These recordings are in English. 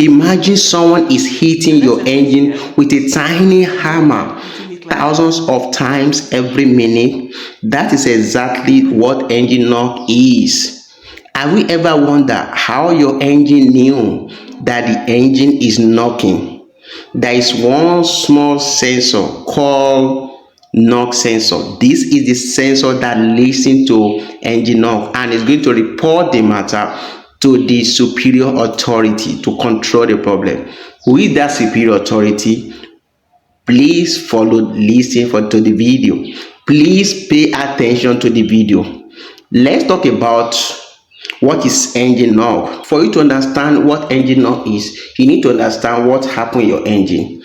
Imagine someone is hitting your engine with a tiny hammer thousands of times every minute. That is exactly what engine knock is. Have you ever wondered how your engine knew that the engine is knocking? There is one small sensor called knock sensor. This is the sensor that listens to engine knock and is going to report the matter to the superior authority to control the problem. Who is that superior authority? Please follow, listen to the video. Please pay attention to the video. Let's talk about what is engine knock. For you to understand what engine knock is, you need to understand what happened in your engine.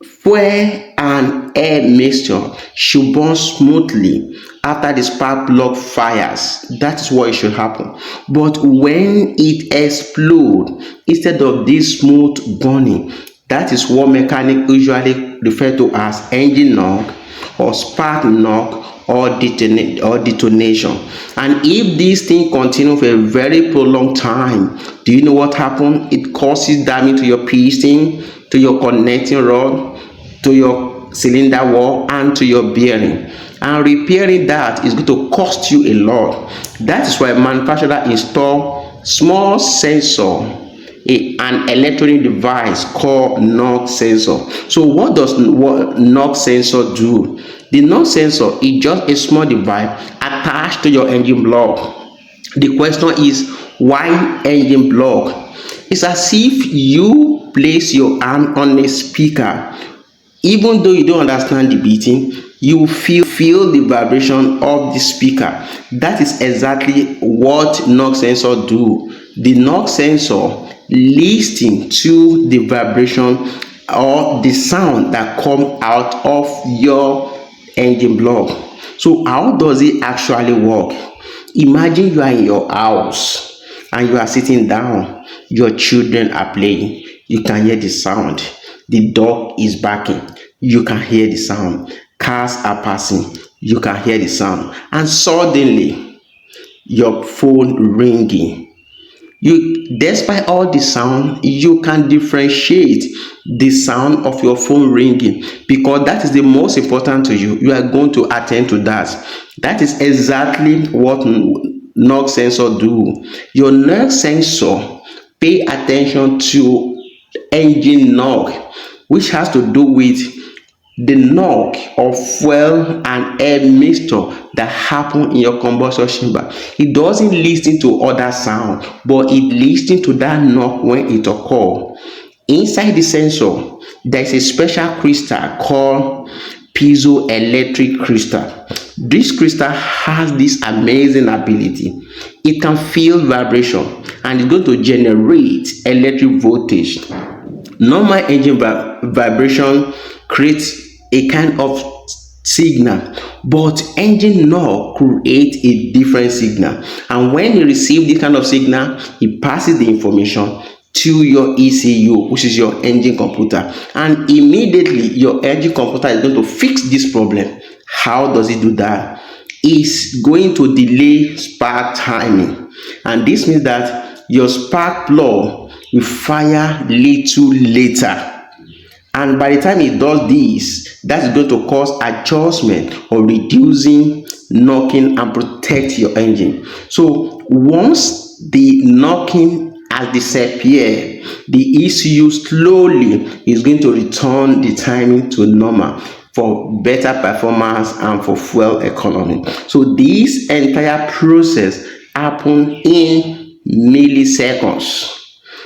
Fuel and air mixture should burn smoothly after the spark plug fires. That is what it should happen. But when it explodes, instead of this smooth burning, that is what mechanics usually refer to as engine knock or spark knock or detonation. And if this thing continues for a very prolonged time, do you know what happens? It causes damage to your piston, to your connecting rod, to your cylinder wall, and to your bearing. And repairing that is going to cost you a lot. That is why manufacturers install small sensor, an electronic device called knock sensor. So what does knock sensor do? The knock sensor is just a small device attached to your engine block. The question is, why engine block? It's as if you place your hand on a speaker. Even though you don't understand the beating, you feel the vibration of the speaker. That is exactly what knock sensor do. The knock sensor listens to the vibration or the sound that come out of your engine block. So how does it actually work? Imagine you are in your house and you are sitting down. Your children are playing. You can hear the sound. The dog is barking. You can hear the sound. Cars are passing. You can hear the sound. And suddenly, your phone ringing. Despite all the sound, you can differentiate the sound of your phone ringing because that is the most important to you. You are going to attend to that. That is exactly what knock sensor do. Your knock sensor pay attention to engine knock, which has to do with the knock of fuel and air mixture that happen in your combustion chamber. It doesn't listen to other sound, but it listens to that knock when it occurs. Inside the sensor, there is a special crystal called piezoelectric crystal. This crystal has this amazing ability. It can feel vibration and it's going to generate electric voltage. Normal engine vibration creates a kind of signal, but engine knock creates a different signal. And when it receives this kind of signal, it passes the information to your ECU, which is your engine computer, and immediately your engine computer is going to fix this problem. How does it do that? It's going to delay spark timing, and this means that your spark plug will fire little later. And by the time it does this, that is going to cause adjustment or reducing knocking and protect your engine. So once the knocking has disappeared, the ECU slowly is going to return the timing to normal for better performance and for fuel economy. So this entire process happens in milliseconds.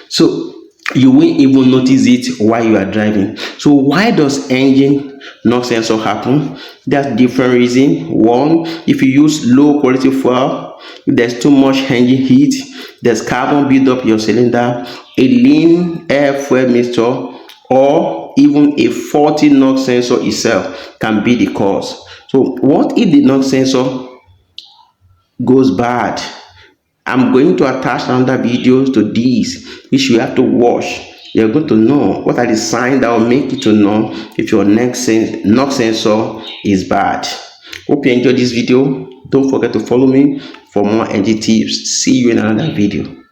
So you won't even notice it while you are driving. So why does engine knock sensor happen? There's different reasons. One, if you use low quality fuel, if there's too much engine heat, there's carbon build up in your cylinder, a lean air fuel mixture, or even a faulty knock sensor itself can be the cause. So what if the knock sensor goes bad? I'm going to attach another videos to this, which you have to watch. You're going to know what are the signs that will make you to know if your knock sensor is bad. Hope you enjoyed this video. Don't forget to follow me for more engine tips. See you in another video.